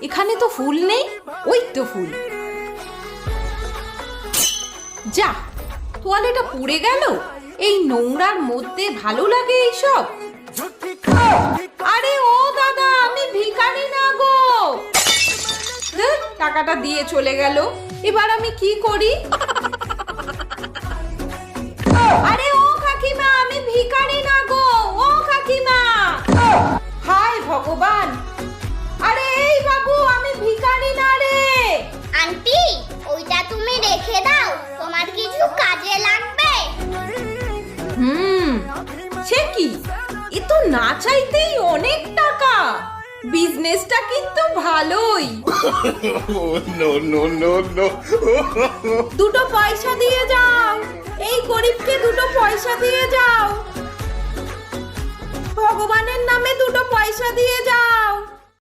এখানে তো ফুল নেই, ওই তো ফুল। যা, তোয়ালেটা পুড়ে গেল। এই নোংরার মধ্যে ভালো লাগে এইসব? আরে ও দাদা, আমি ভিখারি না গো। ধুর, টাকাটা দিয়ে চলে গেল। এবার আমি কি করি? আরে ও কাকিমা, আমি ভিখারি না গো। ও কাকিমা, হায় ভগবান। আরে এই বাবু, আমি ভিখারি না রে। আন্টি, ওইটা তুমি রেখে দাও, তোমার কিছু কাজে লাগবে। সে কি, এ তো না চাইতেই অনেক টাকা। বিজনেসটা কিন্তু ভালোই। দুটো পয়সা দিয়ে যাও, এই গরিবকে দুটো পয়সা দিয়ে যাও। ভগবানের নামে দুটো পয়সা দিয়ে যাও।